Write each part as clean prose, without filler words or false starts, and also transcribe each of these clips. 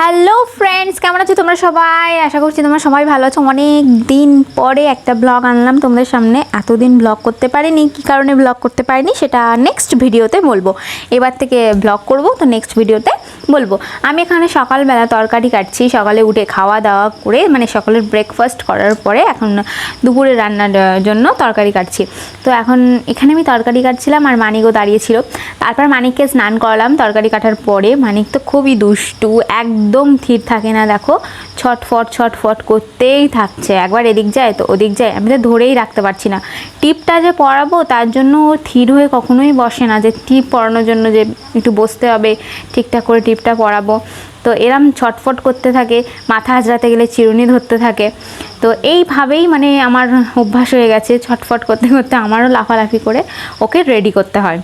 Hello friends, কেমন আছো তোমরা সবাই? আশা করছি তোমরা সবাই ভালো আছো। অনেক দিন পরে একটা ব্লগ আনলাম তোমাদের সামনে। এতদিন ব্লগ করতে পারিনি, কী কারণে ব্লগ করতে পারিনি সেটা নেক্সট ভিডিওতে বলবো। এবার থেকে ব্লগ করব, তো নেক্সট ভিডিওতে বলবো। আমি এখানে সকালবেলা তরকারি কাটছি, সকালে উঠে খাওয়া দাওয়া করে মানে সকালের ব্রেকফাস্ট করার পরে এখন দুপুরে রান্নার জন্য তরকারি কাটছি। তো এখন এখানে আমি তরকারি কাটছিলাম আর মানিকও দাঁড়িয়েছিল। তারপর মানিককে স্নান করালাম তরকারি কাটার পরে। মানিক তো খুবই দুষ্টু, একদম থির থাকে না, দেখো ছটফট করতেই থাকছে। একবার এদিক যায় তো ওদিক যায়, আমি তো ধরেই রাখতে পারছি না। টিপটা যে পরাবো তার জন্য ও থির হয়ে কখনোই বসে না, যে টিপ পরানোর জন্য যে একটু বসতে হবে, ঠিকঠাক করে টিপটা পরাবো। তো এরম ছটফট করতে থাকে, মাথা আঁচড়াতে গেলে চিরুনি ধরতে থাকে। তো এইভাবেই মানে আমার অভ্যাস হয়ে গেছে, ছটফট করতে করতে আমারও লাফালাফি করে ওকে রেডি করতে হয়।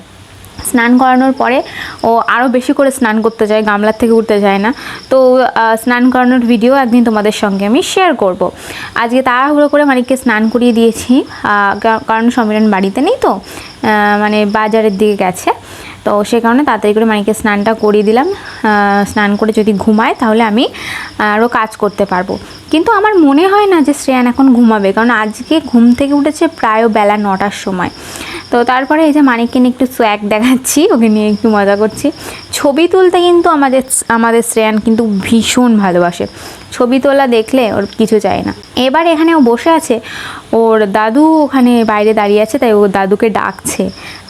স্নান করানোর পরে ও আরও বেশি করে স্নান করতে যায়, গামলার থেকে উঠতে যায় না। তো স্নান করানোর ভিডিও একদিন তোমাদের সঙ্গে আমি শেয়ার করব। আজকে তাড়াহুড়ো করে মানিককে স্নান করিয়ে দিয়েছি, কারণ সমীরণ বাড়িতে নেই, তো মানে বাজারের দিকে গেছে। তো সে কারণে তাড়াতাড়ি করে মানিককে স্নানটা করিয়ে দিলাম। স্নান করে যদি ঘুমায় তাহলে আমি আরও কাজ করতে পারবো। কিন্তু আমার মনে হয় না যে শ্রেয়ান এখন ঘুমাবে, কারণ আজকে ঘুম থেকে উঠেছে প্রায় বেলা 9টার সময়। তো তারপরে এই যে মানিককে নিয়ে একটু সোয়াগ দেখাচ্ছি, ওকে নিয়ে একটু মজা করছি। ছবি তুলতে কিন্তু আমাদের শ্রেয়ান কিন্তু ভীষণ ভালোবাসে। ছবি তোলা দেখলে ওর কিছু চায় না। এবার এখানে ও বসে আছে, ওর দাদু ওখানে বাইরে দাঁড়িয়ে আছে, তাই ও দাদুকে ডাকছে।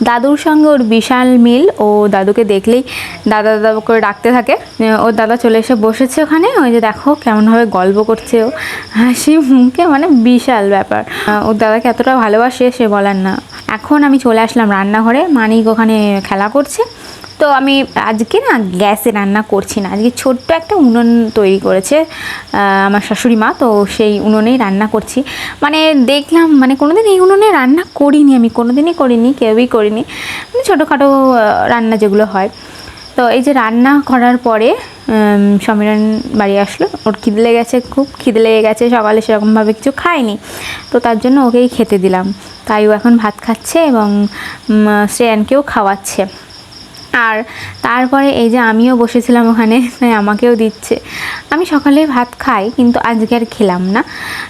দাদুর সঙ্গে ওর বিশাল মিল, ও দাদুকে দেখলেই দাদা দাদা করে ডাকতে থাকে। ওর দাদা চলে এসে বসেছে ওখানে, ওই যে দেখো কেমনভাবে গল্প করছে ও, হাসি মুখে, মানে বিশাল ব্যাপার। ওর দাদাকে এতটা ভালোবাসে সে বলার না। এখন আমি চলে আসলাম রান্নাঘরে, মানিক ওখানে খেলা করছে। তো আমি আজকে না গ্যাসে রান্না করছি না, আজকে ছোট্ট একটা উনুন তৈরি করেছে আমার শাশুড়ি মা, তো সেই উনুনেই রান্না করছি। মানে দেখলাম, মানে কোনোদিন এই উনুনে রান্না করিনি, আমি কোনোদিনই করিনি, কেউই করিনি, মানে ছোটোখাটো রান্না যেগুলো হয়। তো এই যে রান্না করার পরে সমীরণ বাড়ি আসলো, ওর খিদে লেগে গেছে, খুব খিদে লেগে গেছে, সকালে সেরকমভাবে কিছু খায়নি। তো তার জন্য ওকেই খেতে দিলাম, তাই ও এখন ভাত খাচ্ছে এবং শ্রেয়ানকেও খাওয়াচ্ছে। আর তারপরে এই যে আমিও বসেছিলাম ওখানে, তাই আমাকেও দিচ্ছে। আমি সকালে ভাত খাই কিন্তু আজকে আর খেলাম না।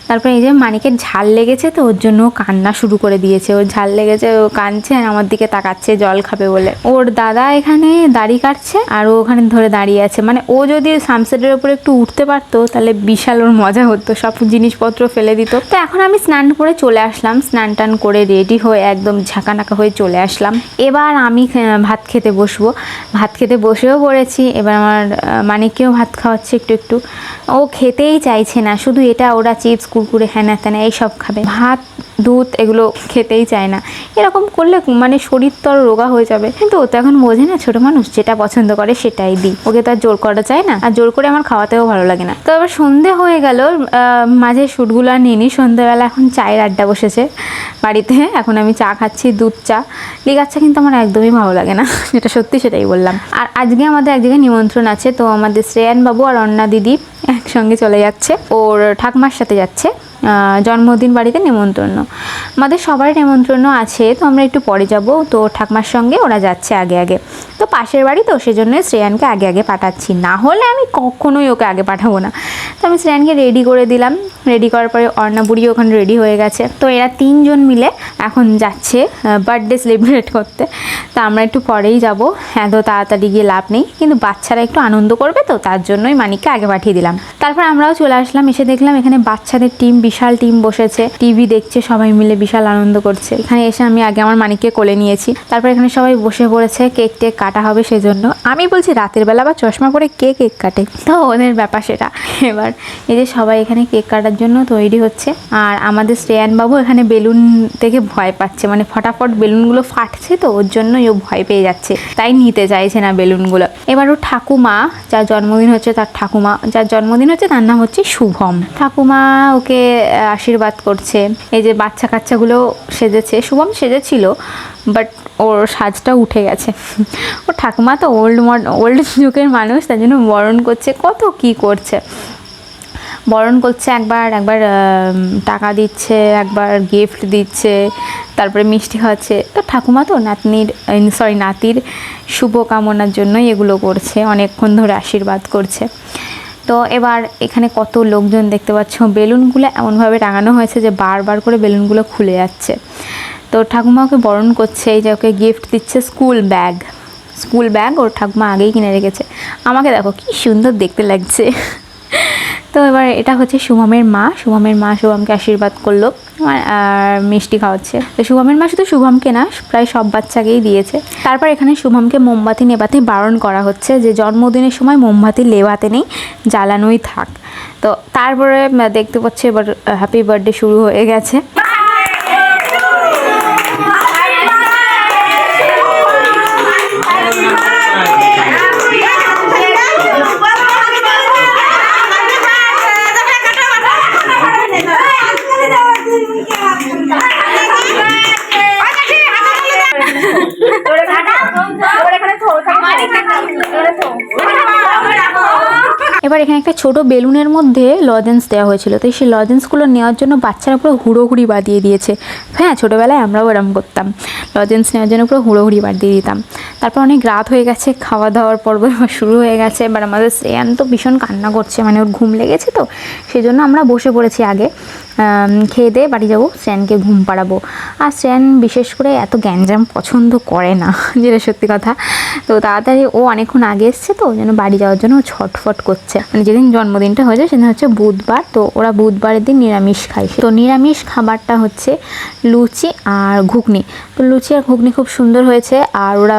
তারপরে এই যে মানিকের ঝাল লেগেছে, তো ওর জন্য কান্না শুরু করে দিয়েছে। ওর ঝাল লেগেছে, ও কাঁদছে আর আমার দিকে তাকাচ্ছে জল খাবে বলে। ওর দাদা এখানে দাড়ি কাটছে আর ও ওখানে ধরে দাঁড়িয়ে আছে। মানে ও যদি সানসেটের ওপরে একটু উঠতে পারতো তাহলে বিশাল ওর মজা হতো, সব জিনিসপত্র ফেলে দিত। তো এখন আমি স্নান করে চলে আসলাম, স্নান টান করে রেডি হয়ে একদম ঝাঁকানাকা হয়ে চলে আসলাম। এবার আমি ভাত খেতে ভাত খেতে বসেও পড়েছি। এবার আমার মানিককেও ভাত খাওয়াচ্ছে একটু একটু। ও খেতেই চাইছে না, শুধু এটা ওরা চিপস কুরকুরে হ্যানা ত্যানা এইসব খাবে, ভাত দুধ এগুলো খেতেই চায় না। এরকম করলে মানে শরীর তো রোগা হয়ে যাবে। কিন্তু ও তো এখন বোঝে না, ছোটো মানুষ, যেটা পছন্দ করে সেটাই দিই, ওকে তো আর জোর করা চায় না, আর জোর করে আমার খাওয়াতেও ভালো লাগে না। তো এবার সন্ধে হয়ে গেল, মাঝে শ্যুটগুলো আর নিইনি। সন্ধ্যেবেলা এখন চায়ের আড্ডা বসেছে বাড়িতে, এখন আমি চা খাচ্ছি, দুধ চা। লিকার চা কিন্তু আমার একদমই ভালো লাগে না, যেটা সত্যি সেটাই বললাম। আর আজকে আমাদের এক জায়গায় নিমন্ত্রণ আছে, তো আমাদের শ্রেয়ান বাবু আর অন্না দিদি একসঙ্গে চলে যাচ্ছে, ওর ঠাকমার সাথে যাচ্ছে জন্মদিন বাড়িতে নিমন্ত্রণ। আমাদের সবারই নিমন্ত্রণ আছে, তো আমরা একটু পরে যাব। তো ঠাকমার সঙ্গে ওরা যাচ্ছে আগে আগে, তো পাশের বাড়ি, তো সেজন্য শ্রেয়ানকে আগে আগে পাঠাচ্ছি, না হলে আমি কখনোই ওকে আগে পাঠাবো না। তো আমি শ্রেয়ানকে রেডি করে দিলাম। রেডি করার পরে অর্ণা বুড়ি ওখানে রেডি হয়ে গেছে। তো এরা তিনজন মিলে এখন যাচ্ছে বার্থডে সেলিব্রেট করতে। তা আমরা একটু পরেই যাব, এত তাড়াতাড়ি গিয়ে লাভ নেই, কিন্তু বাচ্চারা একটু আনন্দ করবে, তো তার জন্যই মানিককে আগে পাঠিয়ে দিলাম। তারপর আমরাও চলে আসলাম, এসে দেখলাম এখানে বাচ্চাদের টিম, বিশাল টিম বসেছে, টিভি দেখছে, সবাই মিলে বিশাল আনন্দ করছে। এখানে এসে আমি আগে আমার মানিককে কোলে নিয়েছি। তারপর এখানে সবাই বসে পড়েছে, কেক টেক কাটা হবে সেজন্য। আমি বলছি রাতের বেলা বা চশমা পরে কে কেক কাটে, তো ওদের ব্যাপার সেটা। এবার এই যে সবাই এখানে কেক কাটার জন্য তৈরি হচ্ছে। আর আমাদের শ্রেয়ান বাবু এখানে বেলুন থেকে ভয় পাচ্ছে, মানে ফটাফট বেলুনগুলো ফাটছে, তো ওর জন্যই ও ভয় পেয়ে যাচ্ছে, তাই নিতে চাইছে না বেলুনগুলো। এবার ও ঠাকুমা, যার জন্মদিন হচ্ছে তার ঠাকুমা, যার জন্মদিন হচ্ছে তার নাম হচ্ছে শুভম, ঠাকুমা ওকে আশীর্বাদ করছে। এই যে বাচ্চা কাচ্চাগুলো সেজেছে, শুভম সেজেছিল বাট ওর সাজটা উঠে গেছে। ও ঠাকুমা তো ওল্ড যুগের মানুষ, তার জন্য বরণ করছে, কত কি করছে, বরণ করছে, একবার টাকা দিচ্ছে, একবার গিফট দিচ্ছে, তারপরে মিষ্টি খাওয়াচ্ছে। তো ঠাকুমা তো নাতির শুভকামনার জন্যই এগুলো করছে, অনেকক্ষণ ধরে আশীর্বাদ করছে। তো এবার এখানে কত লোকজন দেখতে পাচ্ছ, বেলুনগুলো এমনভাবে টাঙানো হয়েছে যে বারবার করে বেলুনগুলো খুলে যাচ্ছে। তো ঠাকুমা ওকে বরণ করছে, এই যে ওকে গিফট দিচ্ছে স্কুল ব্যাগ ওর ঠাকুমা আগেই কিনে রেখেছে। আমাকে দেখো কি সুন্দর দেখতে লাগছে। তো এবার এটা হচ্ছে শুভমের মা শুভমকে আশীর্বাদ করলো আর মিষ্টি খাওয়াচ্ছে। তো শুভমের মা শুধু শুভমকে না, প্রায় সব বাচ্চাকেই দিয়েছে। তারপর এখানে শুভমকে মোমবাতি নেভাতে বারণ করা হচ্ছে যে জন্মদিনের সময় মোমবাতি নেভাতে নেই, জ্বালানোই থাক। তো তারপরে দেখতে পাচ্ছি এবার হ্যাপি বার্থডে শুরু হয়ে গেছে। এবার এখানে একটা ছোট বেলুনের মধ্যে লজেন্স দেওয়া হয়েছিল, তো সেই লজেন্সগুলো নেওয়ার জন্য বাচ্চারা পুরো হুড়োহুড়ি বাঁধিয়ে দিয়েছে। হ্যাঁ, ছোটোবেলায় আমরাও এরম করতাম, লজেন্স নেওয়ার জন্য পুরো হুড়োহুড়ি বাঁধিয়ে দিতাম। তারপর অনেক রাত হয়ে গেছে, খাওয়া দাওয়ার পর্ব এবার শুরু হয়ে গেছে। এবার আমাদের শ্রেয়ান তো ভীষণ কান্না করছে, মানে ওর ঘুম লেগেছে, তো সেই জন্য আমরা বসে পড়েছি আগে। খেয়ে দিয়ে বাড়ি যাবো, শ্রেয়ানকে ঘুম পাড়াবো। আর শ্রেয়ান বিশেষ করে এত গ্যাঞ্জাম পছন্দ করে না, যেটা সত্যি কথা। তো তাড়াতাড়ি ও অনেকক্ষণ আগে এসছে, তো ওই জন্য বাড়ি যাওয়ার জন্য ও ছটফট করছে। মানে যেদিন জন্মদিনটা হয়েছে সেদিন হচ্ছে বুধবার, তো ওরা বুধবারের দিন নিরামিষ খায়। তো নিরামিষ খাবারটা হচ্ছে লুচি আর ঘুগনি। তো লুচি আর ঘুগনি খুব সুন্দর হয়েছে, আর ওরা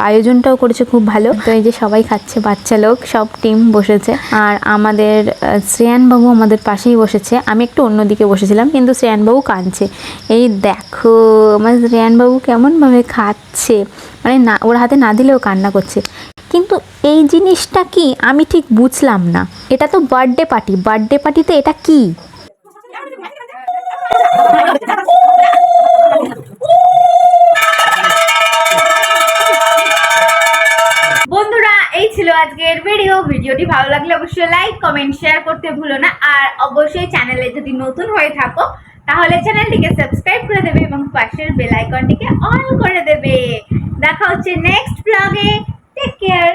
আয়োজনটাও করেছে খুব ভালো। তো এই যে সবাই খাচ্ছে, বাচ্চা লোক সব টিম বসেছে। আর আমাদের শ্রেয়ানবাবু আমাদের পাশেই বসেছে, আমি একটু অন্যদিকে বসেছিলাম, কিন্তু শ্রেয়ানবাবু কাঁদছে। এই দেখো আমার শ্রেয়ানবাবু কেমনভাবে খাচ্ছে, মানে না ওর হাতে না দিলেও কান্না করছে। কিন্তু এই জিনিসটা কি আমি ঠিক বুঝলাম না। এটা তো বার্থডে পার্টিতে এটা কি? বন্ধুরা, এই ছিল আজকের ভিডিওটি ভালো লাগলে অবশ্যই লাইক কমেন্ট শেয়ার করতে ভুলো না। আর অবশ্যই চ্যানেলে যদি নতুন হয়ে থাকো তাহলে চ্যানেলটিকে সাবস্ক্রাইব করে দেবে এবং পাশের বেল আইকনটিকে অন করে দেবে। দেখা হচ্ছে নেক্সট ব্লগে। Take care.